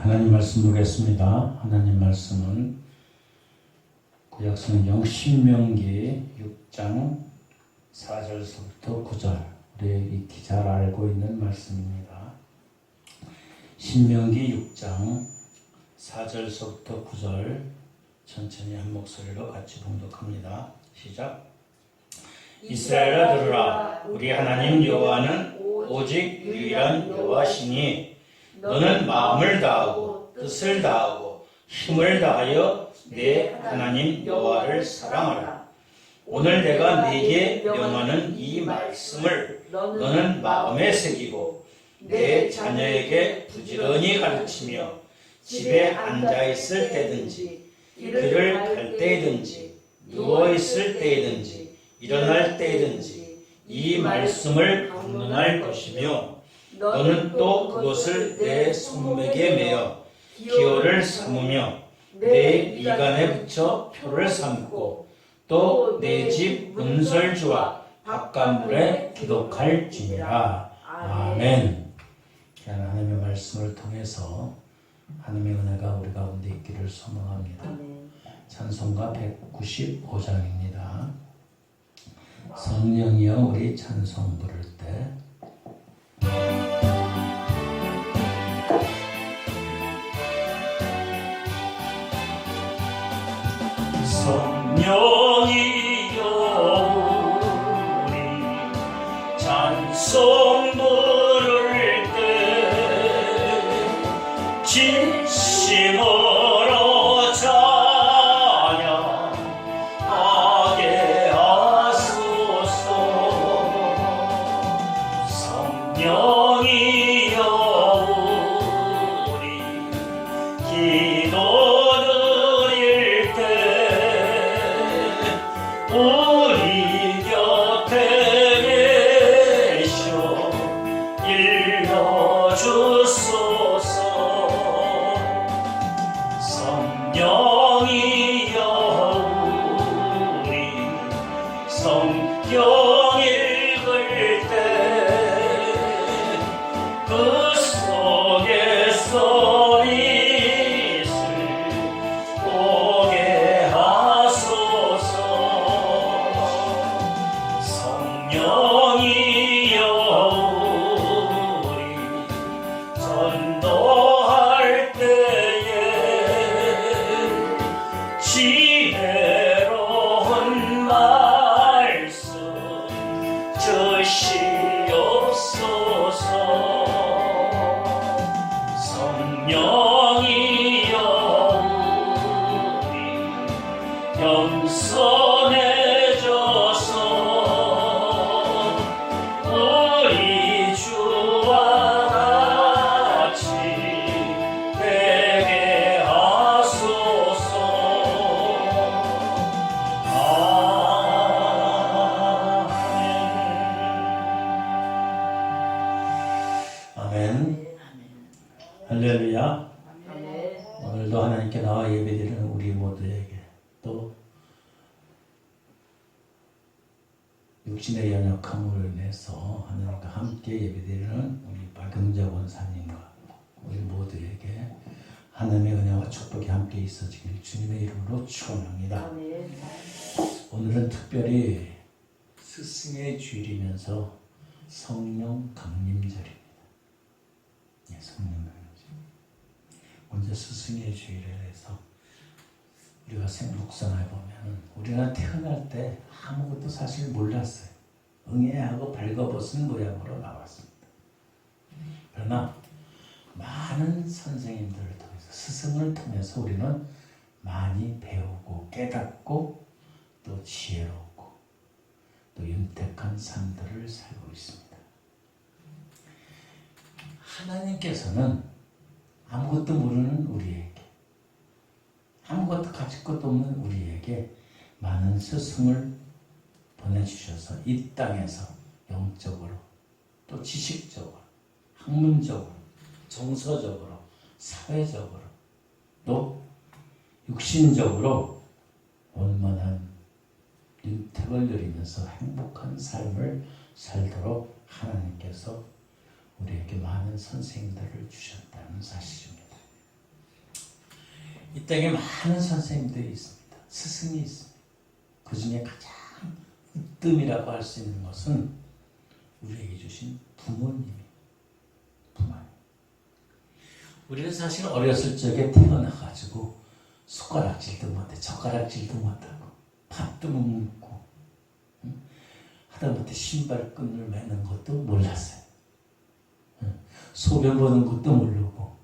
하나님 말씀 보겠습니다. 하나님 말씀은 구약성경 신명기 6장 4절서부터 9절, 우리 익히 잘 알고 있는 말씀입니다. 신명기 6장 4절서부터 9절 천천히 한 목소리로 같이 봉독합니다. 시작. 이스라엘아 들으라. 우리 하나님 여호와는 오직 유일한 여호와시니 너는 마음을 다하고 뜻을 다하고 힘을 다하여 내 하나님 여호와를 사랑하라. 오늘 내가 네게 명하는 이 말씀을 너는 마음에 새기고 내 자녀에게 부지런히 가르치며 집에 앉아있을 때든지 길을 갈 때든지 누워있을 때든지 일어날 때든지 이 말씀을 강론할 것이며 너는 또 그것을 내 손목에 매어 기호를 삼으며 내 미간에 붙여 표를 삼고 또 내 집 문설주와 바깥문에 기록할지니라. 아멘. 하나님의 말씀을 통해서 하나님의 은혜가 우리 가운데 있기를 소망합니다. 찬송가 195장입니다. 성령이여 우리 찬송 부를 때 성령이여 우리 찬송 부를 때 진심으로 찬양하게 하소서. 성령이여 우리 기도 우리 곁에 계셔 일러주소서. 성령이여 우리 성경 읽을 때 그 속에서 성령이여 우리 전도할 때에 지혜로운 말씀 주시옵소서. 성령이여 우리 겸손해져서 아멘. 할렐루야. 오늘도 하나님께 나와 예배드리는 우리 모두에게 또 육신의 연약함으로 인해서 하나님과 함께 예배드리는 우리 박영자 원사님과 우리 모두에게 하나님의 은혜와 축복이 함께 있어지길 주님의 이름으로 축원합니다. 오늘은 특별히 스승의 주일이면서 성령 강림절입니다. 성령 강림절. 먼저 스승의 주일에 대해서 우리가 묵상해 보면 우리가 태어날 때 아무것도 사실 몰랐어요. 응애하고 발거벗은 모양으로 나왔습니다. 그러나 많은 선생님들을 통해서 스승을 통해서 우리는 많이 배우고 깨닫고 또 지혜롭고 또 윤택한 삶들을 살고 있습니다. 하나님께서는 아무것도 모르는 우리에게, 아무것도 가질 것도 없는 우리에게 많은 스승을 보내주셔서 이 땅에서 영적으로 또 지식적으로 학문적으로 정서적으로 사회적으로 또 육신적으로 원만한 윤택을 누리면서 행복한 삶을 살도록 하나님께서 우리에게 많은 선생님들을 주셨다는 사실입니다. 이 땅에 많은 선생님들이 있습니다. 스승이 있습니다. 그 중에 가장 으뜸이라고 할 수 있는 것은 우리에게 주신 부모님. 우리는 사실 어렸을 적에 태어나가지고 숟가락질도 못해, 젓가락질도 못하고, 밥도 못 먹고, 하다못해 신발끈을 매는 것도 몰랐어요. 소변 보는 것도 모르고.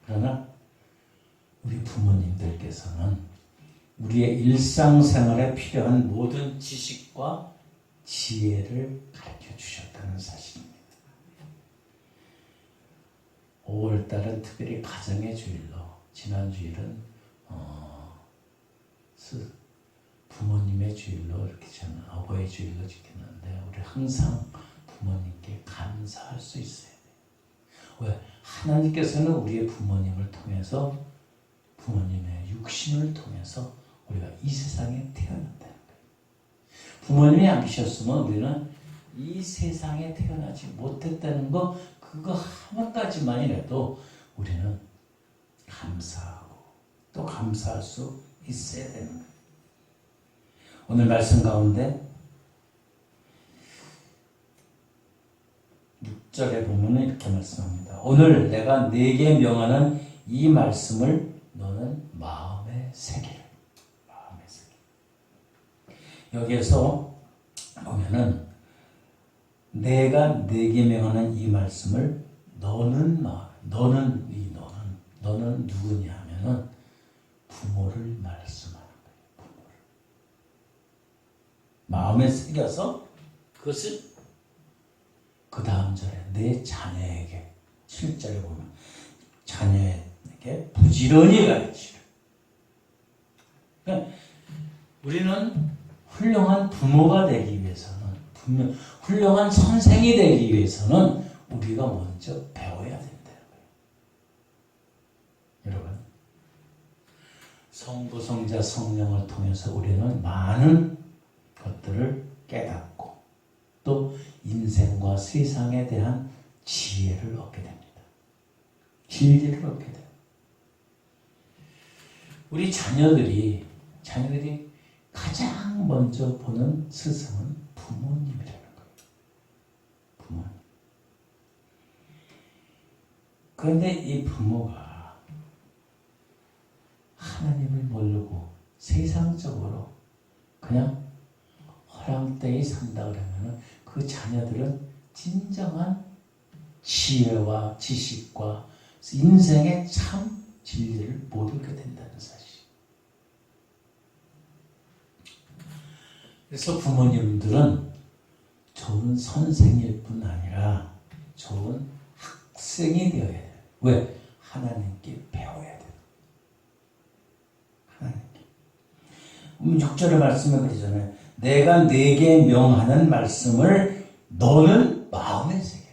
그러나 우리 부모님들께서는 우리의 일상생활에 필요한 모든 지식과 지혜를 가르쳐 주셨다는 사실입니다. 5월달은 특별히 가정의 주일로, 지난 주일은 부모님의 주일로 이렇게 저는 어버이 주일로 지켰는데, 우리 항상 부모님께 감사할 수 있어야 돼요. 왜? 하나님께서는 우리의 부모님을 통해서, 부모님의 육신을 통해서 우리가 이 세상에 태어난다는 거예요. 부모님이 안 계셨으면 우리는 이 세상에 태어나지 못했다는 거, 그거 하나까지만이라도 우리는 감사하고 또 감사할 수 있어야 되는 거예요. 오늘 말씀 가운데 6절에 보면 이렇게 말씀합니다. 오늘 내가 네게 명하는 이 말씀을 너는 마음에 새기라. 마음에 새기라. 여기에서 보면은 내가 네게 명하는 이 말씀을 너는 누구냐 하면은 부모를 말씀하는 거예요. 부모를. 마음에 새겨서 그것을 그 다음 절에 내 자녀에게, 7절에 보면 자녀에게 부지런히 가르치라. 그러니까 우리는 훌륭한 부모가 되기 위해서는, 훌륭한 선생이 되기 위해서는 우리가 먼저 배워야 된다는 거예요. 여러분, 성부, 성자, 성령을 통해서 우리는 많은 것들을 깨닫고 또 인생과 세상에 대한 지혜를 얻게 됩니다. 진리를 얻게 돼요. 우리 자녀들이 가장 먼저 보는 스승은 부모님이라는 거예요. 부모님. 그런데 이 부모가 하나님을 모르고 세상적으로 그냥 허랑되이 산다 그러면 그 자녀들은 진정한 지혜와 지식과 인생의 참 진리를 못 얻게 된다는 사실. 그래서 부모님들은 좋은 선생일 뿐 아니라 좋은 학생이 되어야 돼요. 왜? 하나님께 배워야 돼요. 하나님께. 6절의 말씀에 그러잖아요. 내가 네게 명하는 말씀을 너는 마음에 새겨.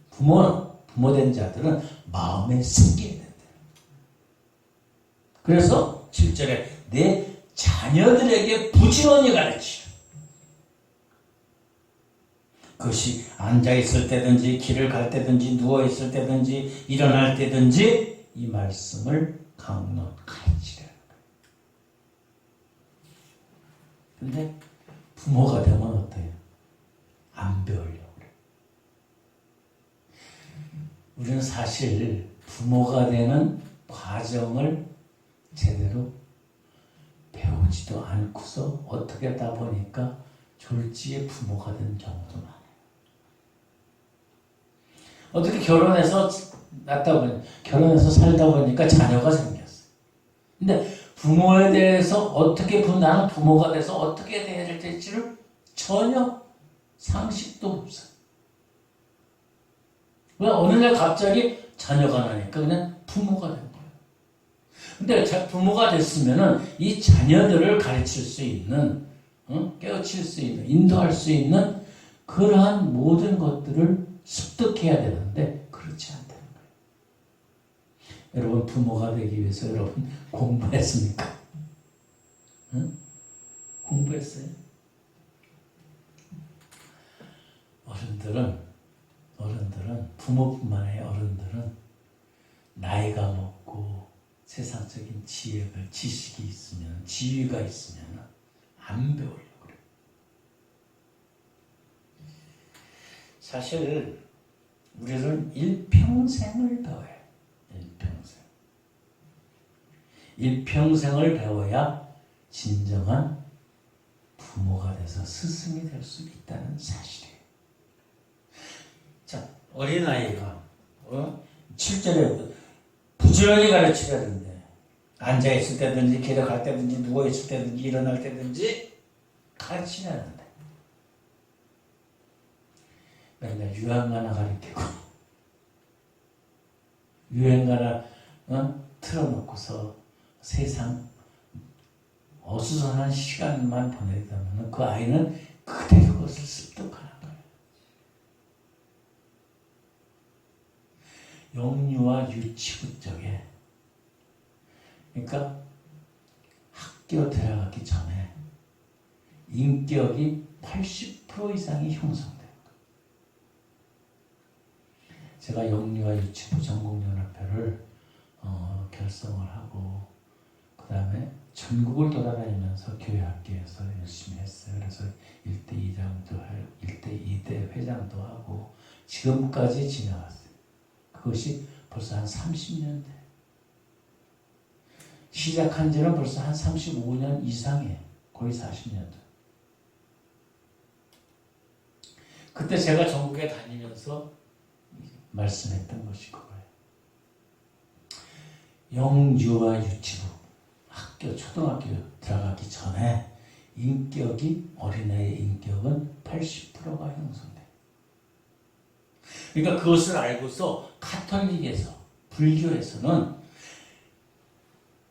부모된 자들은 마음에 새겨야 된다. 그래서 7절에 내 자녀들에게 부지런히 가르치라. 그것이 앉아있을 때든지 길을 갈 때든지 누워있을 때든지 일어날 때든지 이 말씀을 강론 가르치라는 거예요. 근데 부모가 되면 어때요? 안 배우려고 그래요. 우리는 사실 부모가 되는 과정을 제대로 배우지도 않고서 어떻게 하다 보니까 졸지에 부모가 된 경우도 많아요. 어떻게 결혼해서 살다 보니까 자녀가 생겼어요. 근데 부모에 대해서 나는 부모가 돼서 어떻게 대해야 될지를 전혀 상식도 없어요. 왜 어느 날 갑자기 자녀가 나니까 그냥 부모가 된 거예요. 근데 부모가 됐으면은 이 자녀들을 가르칠 수 있는, 깨우칠 수 있는, 인도할 수 있는 그러한 모든 것들을 습득해야 되는데 그렇지 않다는 거예요. 여러분, 부모가 되기 위해서 여러분 공부했습니까? 응? 공부했어요? 어른들은 부모뿐만 아니라 어른들은 나이가 먹고 세상적인 지식이 있으면, 지위가 있으면 안 배우려고 그래요. 사실 우리는 일평생을 배워요. 일평생. 일평생을 배워야 진정한 부모가 돼서 스승이 될 수 있다는 사실이에요. 자, 어린아이가 7절에 부지런히 가르쳐야 되는데 앉아있을 때든지 길에 갈 때든지 누워있을 때든지 일어날 때든지 가르쳐야 하는데 맨날 유행가나 가르치고 유행가나 틀어놓고서 세상 어수선한 시간만 보내다면 그 아이는 그대로 그것을 습득하는 거예요. 영유아 유치부 쪽에, 그러니까 학교 들어가기 전에 인격이 80% 이상이 형성돼요. 제가 영유아 유치부 전국연합회를 결성을 하고 그 다음에 전국을 돌아다니면서 교회 학교에서 열심히 했어요. 그래서 1대 2장도 하고 1대 2대 회장도 하고 지금까지 지나왔어요. 그것이 벌써 한 30년 돼. 시작한 지는 벌써 한 35년 이상이에요. 거의 40년. 그때 제가 전국에 다니면서 말씀했던 것이 그거예요. 영유아 유치부 학교, 초등학교 들어가기 전에 인격이, 어린아이의 인격은 80%가 형성돼요. 그러니까 그것을 알고서 가톨릭에서, 불교에서는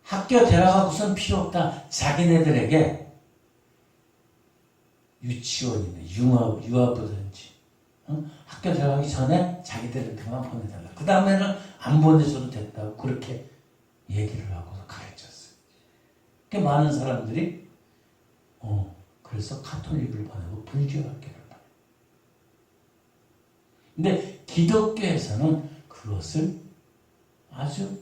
학교 들어가고선 필요 없다. 자기네들에게 유치원이나 유아부든지 학교 들어가기 전에 자기들한테만 보내달라. 그 다음에는 안 보내줘도 됐다고 그렇게 얘기를 하고 가르쳤어요. 꽤 많은 사람들이 그래서 가톨릭을 보내고 불교 학교를 보내요. 근데 기독교에서는 그것을 아주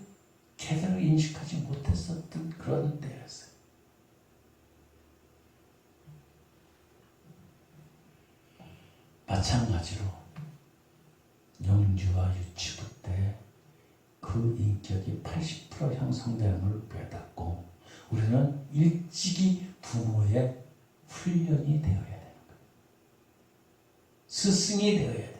제대로 인식하지 못했었던 그런 때였어요. 마찬가지로 영유아 유치부 때 그 인격이 80% 형성되는 걸 깨닫고 우리는 일찍이 부모의 훈련이 되어야 되는 거예요. 스승이 되어야 돼요.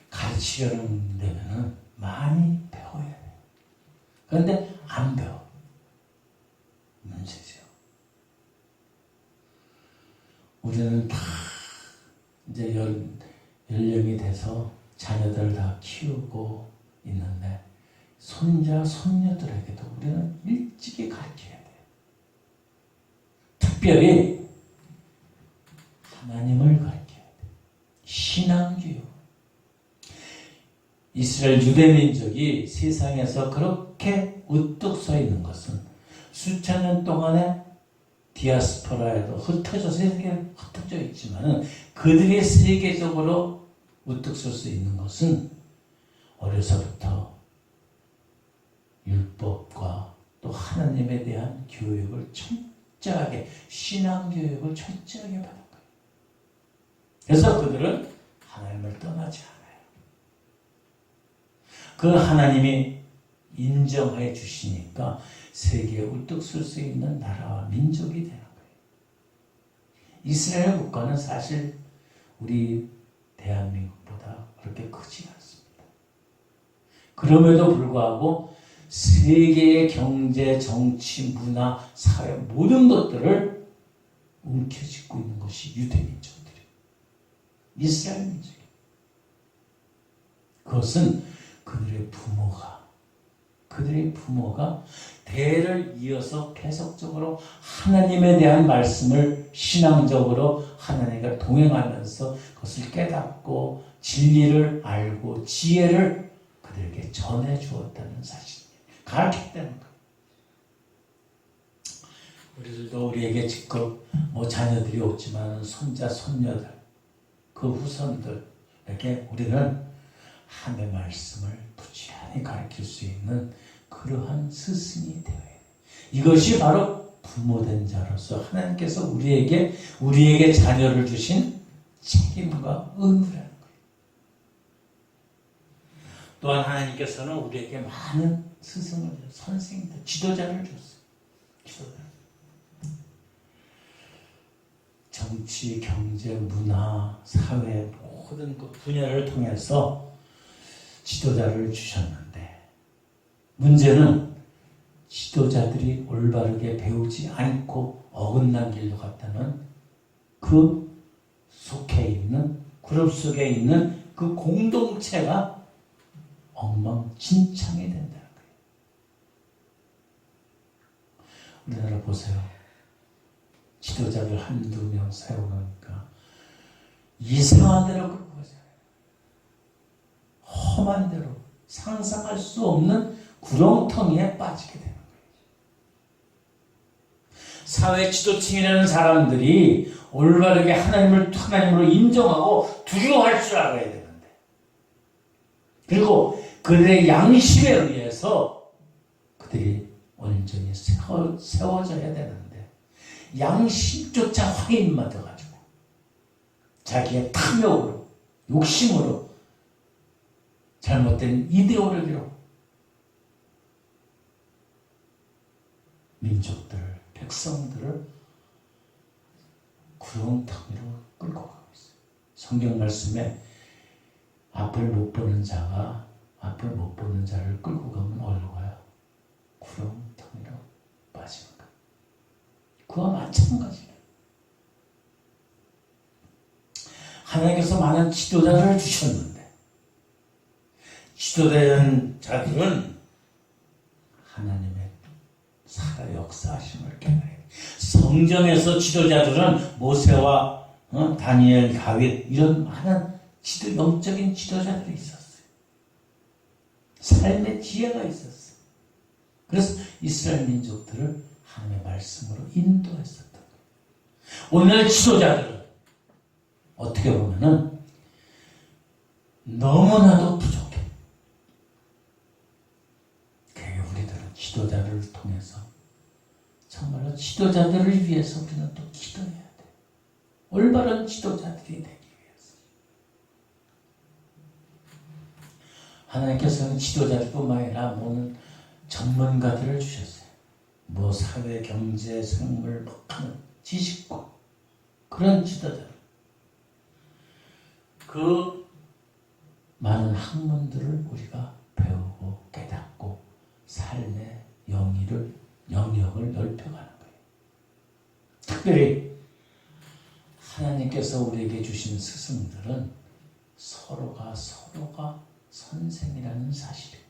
가르치려는 데는 많이 배워야 돼요. 그런데 안 배워. 문제죠. 우리는 다 이제 연령이 돼서 자녀들 다 키우고 있는데 손자, 손녀들에게도 우리는 일찍이 가르쳐야 돼요. 특별히 하나님을 가르쳐야 돼요. 신앙교육. 이스라엘 유대민족이 세상에서 그렇게 우뚝 서 있는 것은 수천 년 동안에 디아스포라에도 흩어져서 세계에 흩어져 있지만 그들이 세계적으로 우뚝 설 수 있는 것은 어려서부터 율법과 또 하나님에 대한 교육을 철저하게, 신앙교육을 철저하게 받은 거예요. 그래서 그들은 하나님을 떠나지 않아요. 그 하나님이 인정해 주시니까 세계에 우뚝 설 수 있는 나라와 민족이 되는 거예요. 이스라엘 국가는 사실 우리 대한민국보다 그렇게 크지 않습니다. 그럼에도 불구하고 세계의 경제, 정치, 문화, 사회 모든 것들을 움켜쥐고 있는 것이 유대민족들이에요. 이스라엘 민족이에요. 그것은 그들의 부모가 대를 이어서 계속적으로 하나님에 대한 말씀을 신앙적으로 하나님과 동행하면서 그것을 깨닫고 진리를 알고 지혜를 그들에게 전해 주었다는 사실입니다. 가르쳤다는 거예요. 우리들도 우리에게 직접 자녀들이 없지만 손자, 손녀들, 그 후손들에게 우리는 하나님의 말씀을 부지런히 가르칠 수 있는 그러한 스승이 되어야 돼. 이것이 바로 부모된 자로서 하나님께서 우리에게 자녀를 주신 책임과 의무라는 거예요. 또한 하나님께서는 우리에게 많은 스승을, 선생님들, 지도자를 줬어요. 지도자. 정치, 경제, 문화, 사회 모든 그 분야를 통해서 지도자를 주셨는데 문제는 지도자들이 올바르게 배우지 않고 어긋난 길로 갔다는 그 속해 있는 그룹 속에 있는 그 공동체가 엉망진창이 된다는 거예요. 우리나라 보세요. 지도자를 한두 명 세워놓으니까 이상한 대로 끌고 가잖아요. 험한 대로 상상할 수 없는 구렁텅이에 빠지게 되는 거예요. 사회 지도층이라는 사람들이 올바르게 하나님으로 인정하고 두려워할 줄 알아야 되는데, 그리고 그들의 양심에 의해서 그들이 온전히 세워져야 되는데 양심조차 확인받아가지고 자기의 탐욕으로, 욕심으로, 잘못된 이데올로기로 민족들을, 백성들을 구렁텅이로 끌고 가고 있어요. 성경 말씀에 앞을 못 보는 자가 앞을 못 보는 자를 끌고 가면 어디로 가요? 구렁텅이로 빠지는 거예요. 그와 마찬가지예요. 하나님께서 많은 지도자를 주셨는데 지도된 자들은 하나님의 살아 역사하심을 깨달아야 돼요. 성경에서 지도자들은 모세와 다니엘, 다윗 이런 많은 영적인 지도자들이 있었어요. 삶의 지혜가 있었어요. 그래서 이스라엘 민족들을 하나님의 말씀으로 인도했었던 거예요. 오늘 지도자들은 어떻게 보면은 너무나도 부족해. 그래서 우리들은 지도자를 통해서 정말로 지도자들을 위해서 우리는 또 기도해야 돼. 올바른 지도자들이 되기 위해서. 하나님께서는 지도자들뿐만 아니라 모든 전문가들을 주셨어요. 뭐 사회, 경제, 생물, 하는 지식과 그런 지도자들. 그 많은 학문들을 우리가 배우고 깨닫고 삶의 영역을 넓혀가는 거예요. 특별히 하나님께서 우리에게 주신 스승들은 서로가 선생이라는 사실이에요.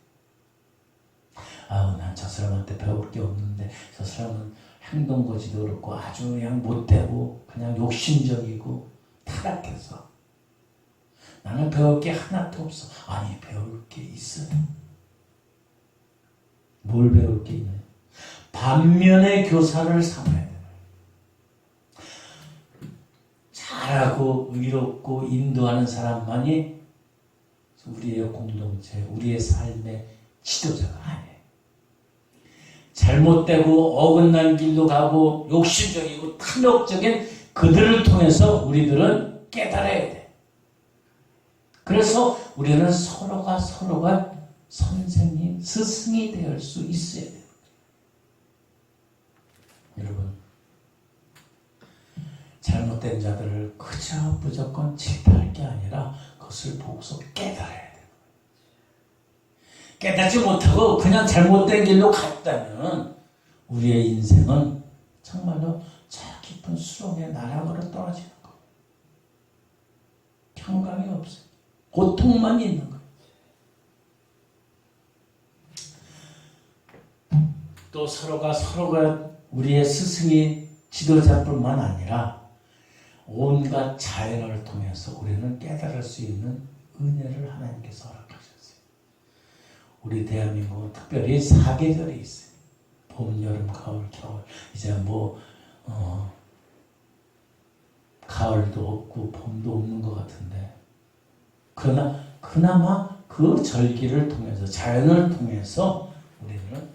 난 저 사람한테 배울 게 없는데 저 사람은 행동거지도 그렇고 아주 그냥 못되고 그냥 욕심적이고 타락해서 나는 배울 게 하나도 없어. 아니, 배울 게 있어요. 뭘 배울 게 있나요? 반면의 교사를 삼아야 돼요. 잘하고 의롭고 인도하는 사람만이 우리의 공동체, 우리의 삶의 지도자가 아니에요. 잘못되고 어긋난 길로 가고 욕심적이고 탐욕적인 그들을 통해서 우리들은 깨달아야 돼. 그래서 우리는 서로가 선생님, 스승이 될 수 있어야 돼요. 여러분, 잘못된 자들을 그저 무조건 질타할 게 아니라 그것을 보고서 깨달아야 돼요. 깨닫지 못하고 그냥 잘못된 길로 갔다면 우리의 인생은 정말로 저 깊은 수렁의 나락으로 떨어지는 거예요. 평강이 없어요. 고통만 있는 거예요. 또 서로가 우리의 스승이 지도자뿐만 아니라 온갖 자연을 통해서 우리는 깨달을 수 있는 은혜를 하나님께서 허락하셨어요. 우리 대한민국은 특별히 4계절이 있어요. 봄, 여름, 가을, 겨울. 이제 가을도 없고 봄도 없는 것 같은데 그나마 그 절기를 통해서 자연을 통해서 우리는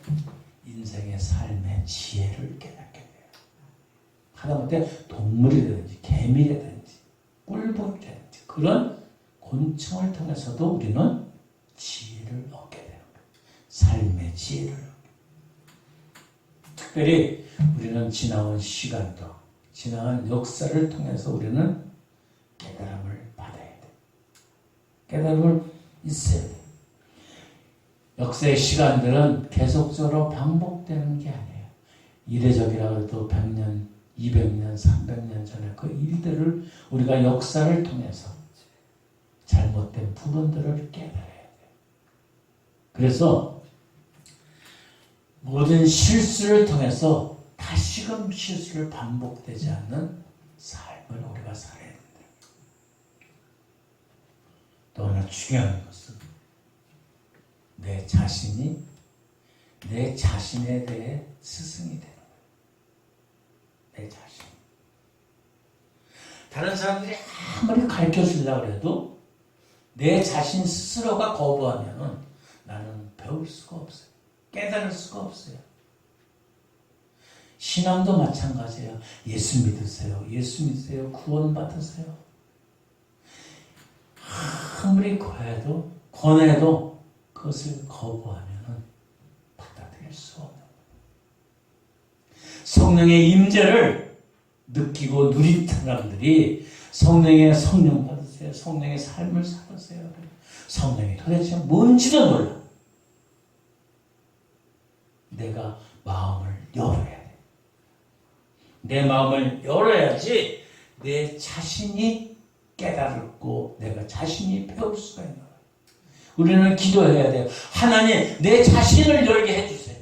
인생의 삶의 지혜를 깨닫게 돼요. 하다못해 동물이라든지 개미라든지 꿀벌이라든지 그런 곤충을 통해서도 우리는 지혜를 얻게 되는 거예요. 삶의 지혜를. 특별히 우리는 지나온 시간도 지나간 역사를 통해서 우리는 깨달음을 받아야 돼. 깨달음을 있어야 돼. 역사의 시간들은 계속적으로 반복되는 게 아니에요. 이례적이라고 해도 100년, 200년, 300년 전에 그 일들을 우리가 역사를 통해서 잘못된 부분들을 깨달아야 돼요. 그래서 모든 실수를 통해서 다시금 실수를 반복되지 않는 삶을 우리가 살아야 됩니다. 또 하나 중요한 것은 내 자신이 내 자신에 대해 스승이 되는 거예요. 내 자신. 다른 사람들이 아무리 가르쳐 주려고 해도 내 자신 스스로가 거부하면 나는 배울 수가 없어요. 깨달을 수가 없어요. 신앙도 마찬가지예요. 예수 믿으세요. 예수 믿으세요. 구원 받으세요. 아무리 권해도 그것을 거부하면 받아들일 수 없는 거예요. 성령의 임재를 느끼고 누린 사람들이 성령 받으세요. 성령의 삶을 살으세요. 성령이 도대체 뭔지도 몰라. 내가 마음을 열어야 돼. 내 마음을 열어야지 내 자신이 깨달고 내가 자신이 배울 수가 있는 거예요. 우리는 기도해야 돼요. 하나님, 내 자신을 열게 해주세요.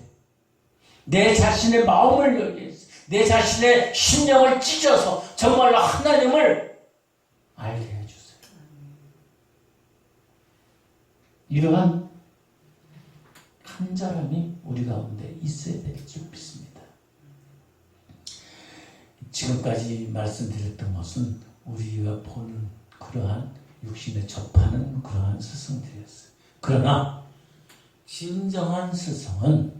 내 자신의 마음을 열게 해주세요. 내 자신의 심령을 찢어서 정말로 하나님을 알게 해주세요. 이러한 간절함이 우리 가운데 있어야 될 줄 믿습니다. 지금까지 말씀드렸던 것은 우리가 보는 그러한 육신에 접하는 그러한 스승들이었어요. 그러나 진정한 스승은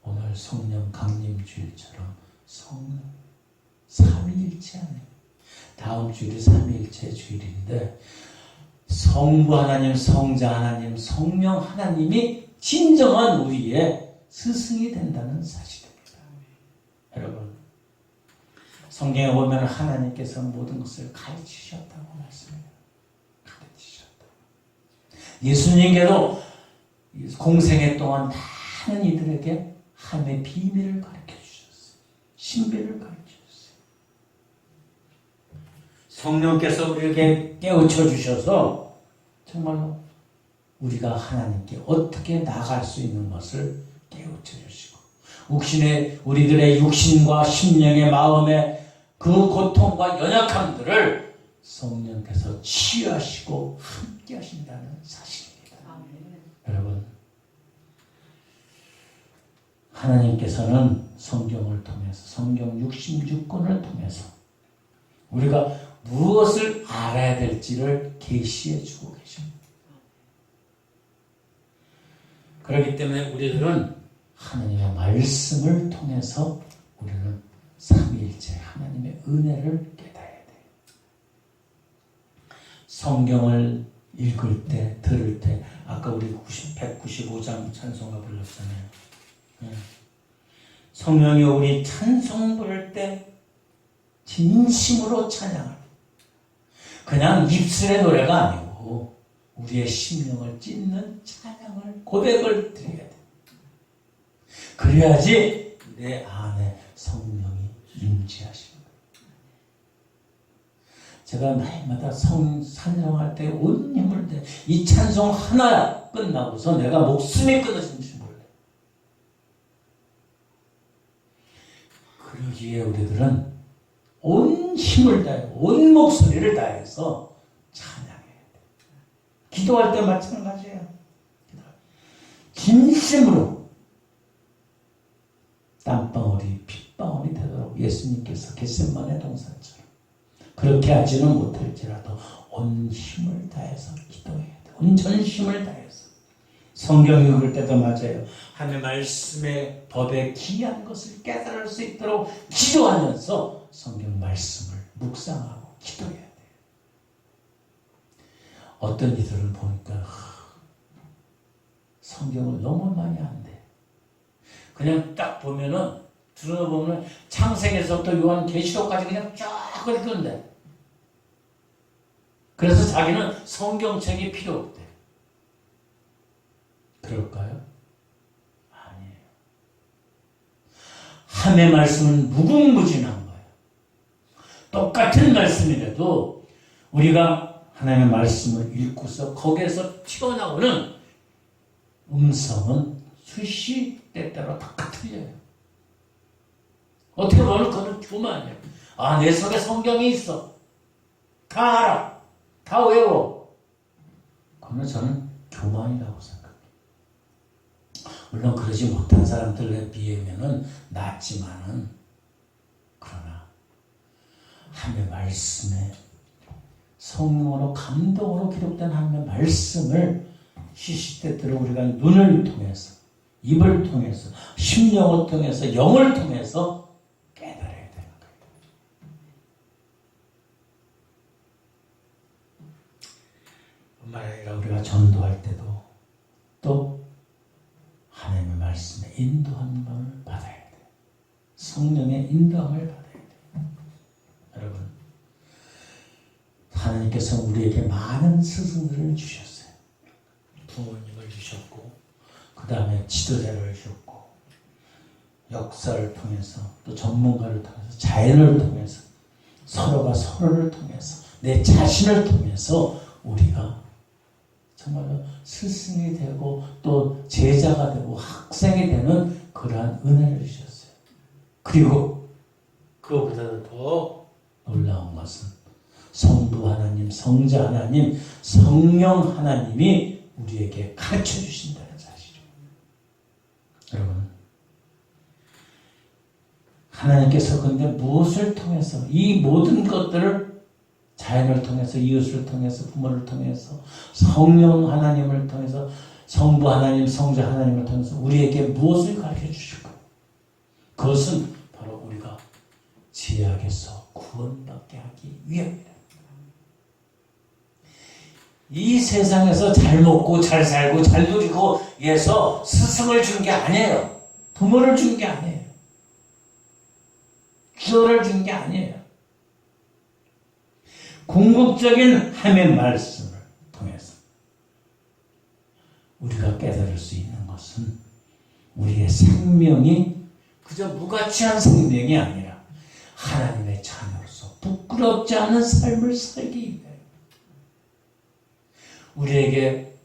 오늘 성령 강림주일처럼 성령 삼위일체 아니에요. 다음 주일이 삼위일체 주일인데 성부 하나님, 성자 하나님, 성령 하나님이 진정한 우리의 스승이 된다는 사실입니다. 여러분, 성경에 보면 하나님께서 모든 것을 가르치셨다고 말씀해요. 가르치셨다고. 예수님께도 공생애 동안 많은 이들에게 하나님의 비밀을 가르쳐 주셨어요. 신비를 가르쳐 주셨어요. 성령께서 우리에게 깨우쳐 주셔서 정말로 우리가 하나님께 어떻게 나아갈 수 있는 것을 깨우쳐 주시고 우리들의 육신과 심령의 마음의 그 고통과 연약함들을 성령께서 치유하시고 함께 하신다는 사실입니다. 여러분, 하나님께서는 성경을 통해서 성경 66권을 통해서 우리가 무엇을 알아야 될지를 계시해 주고 계십니다. 그렇기 때문에 우리들은 하나님의 말씀을 통해서 우리는 삼위일체 하나님의 은혜를 깨달아야 돼요. 성경을 읽을 때, 들을 때, 아까 우리 195장 찬송가 불렀잖아요. 성령이 우리 찬송 부를 때 진심으로 찬양을, 그냥 입술의 노래가 아니고 우리의 심령을 찢는 찬양을, 고백을 드려야 돼. 그래야지 내 안에 성령이 임재하시는 거예요. 제가 날마다 찬송할 때 온 힘을 내. 이 찬송 하나 끝나고서 내가 목숨이 끊어진 줄 몰라요. 그러기에 우리들은 온 힘을 다해, 온 목소리를 다해서 찬양해야 돼. 기도할 때 마찬가지예요. 진심으로 땀방울이 핏방울이 되도록 예수님께서 겟세마네 동산처럼 그렇게 하지는 못할지라도 온 힘을 다해서 기도해야 돼요. 온 전심을 다해서 성경 읽을 때도 맞아요. 하나님의 말씀의 법에 귀한 것을 깨달을 수 있도록 기도하면서 성경 말씀을 묵상하고 기도해야 돼요. 어떤 이들을 보니까 성경을 너무 많이 한대. 그냥 딱 보면은 들어보면 창세기에서부터 요한계시록까지 그냥 쫙 읽는데. 그래서 자기는 성경책이 필요 없대. 그럴까요? 아니에요. 하나님의 말씀은 무궁무진한 거예요. 똑같은 말씀이라도 우리가 하나님의 말씀을 읽고서 거기에서 튀어나오는 음성은 수시 때때로 다 틀려요. 어떻게 보면 그건 교만이에요. 아, 내 속에 성경이 있어. 다 알아. 다 외워. 그건 저는 교만이라고 생각해요. 물론 그러지 못한 사람들에 비하면은 낫지만은, 그러나 하나님의 말씀에 성령으로 감동으로 기록된 하나님의 말씀을 시시때때로 우리가 눈을 통해서, 입을 통해서, 심령을 통해서, 영을 통해서 깨달아야 되는 거예요. 뿐만 아니라 우리가 전도할 때도 또 하나님의 말씀에 인도함을 받아야 돼요. 성령의 인도함을 받아야 돼요. 여러분, 하나님께서 우리에게 많은 스승들을 주셨어요. 부모님을 주셨고, 그 다음에 지도자를 주셨고, 역사를 통해서, 또 전문가를 통해서, 자연을 통해서, 서로가 서로를 통해서, 내 자신을 통해서 우리가 정말로 스승이 되고 또 제자가 되고 학생이 되는 그러한 은혜를 주셨어요. 그리고 그것보다도 더 놀라운 것은 성부 하나님, 성자 하나님, 성령 하나님이 우리에게 가르쳐 주신다는 사실이에요. 여러분, 하나님께서 근데 무엇을 통해서 이 모든 것들을 자연을 통해서, 이웃을 통해서, 부모를 통해서, 성령 하나님을 통해서, 성부 하나님, 성자 하나님을 통해서 우리에게 무엇을 가르쳐 주실까? 그것은 바로 우리가 죄악에서 구원받게 하기 위함이다. 이 세상에서 잘 먹고 잘 살고 잘 누리고 위해서 스승을 준 게 아니에요. 부모를 준 게 아니에요. 기도를 준 게 아니에요. 궁극적인 하나님의 말씀을 통해서 우리가 깨달을 수 있는 것은 우리의 생명이 그저 무가치한 생명이 아니라 하나님의 자녀로서 부끄럽지 않은 삶을 살기 위해 우리에게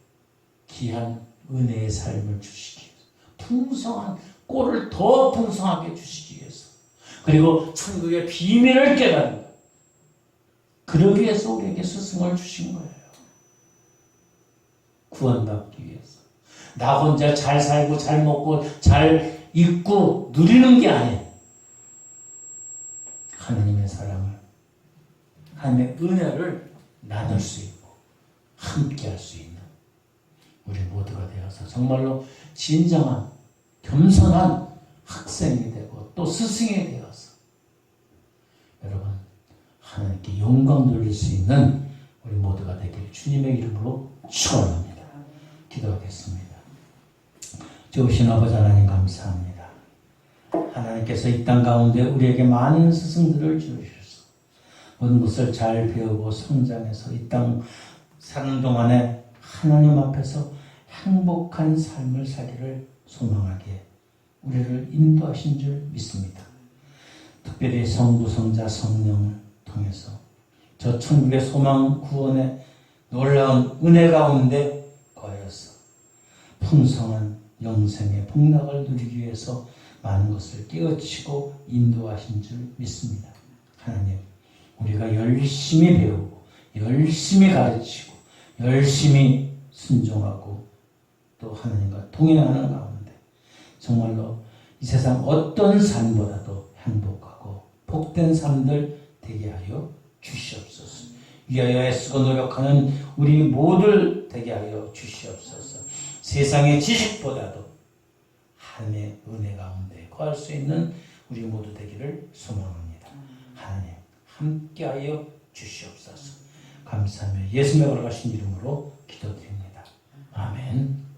귀한 은혜의 삶을 주시기 위해서, 풍성한 꼴을 더 풍성하게 주시기 위해서, 그리고 천국의 비밀을 깨닫는, 그러기 위해서 우리에게 스승을 주신 거예요. 구원받기 위해서. 나 혼자 잘 살고 잘 먹고 잘 입고 누리는 게 아니에요. 하나님의 사랑을, 하나님의 은혜를 나눌 수 있고 함께 할 수 있는 우리 모두가 되어서 정말로 진정한 겸손한 학생이 되고 또 스승이 되어서 여러분 하나님께 영광 돌릴 수 있는 우리 모두가 되길 주님의 이름으로 축원합니다. 기도하겠습니다. 좋으신 아버지 하나님 감사합니다. 하나님께서 이 땅 가운데 우리에게 많은 스승들을 주셔서 모든 것을 잘 배우고 성장해서 이 땅 사는 동안에 하나님 앞에서 행복한 삶을 살기를 소망하게 우리를 인도하신 줄 믿습니다. 특별히 성부, 성자, 성령을 통해서 저 천국의 소망 구원의 놀라운 은혜 가운데 거해서 풍성한 영생의 복락을 누리기 위해서 많은 것을 깨우치고 인도하신 줄 믿습니다. 하나님, 우리가 열심히 배우고 열심히 가르치고 열심히 순종하고 또 하나님과 동행하는 가운데 정말로 이 세상 어떤 삶보다도 행복하고 복된 삶들 되게 하여 주시옵소서. 위하여 애쓰고 노력하는 우리 모두를 되게 하여 주시옵소서. 세상의 지식보다도 하나님의 은혜 가운데 거할 수 있는 우리 모두 되기를 소망합니다. 하나님 함께하여 주시옵소서. 감사하며 예수님의 걸어가신 이름으로 기도드립니다. 아멘.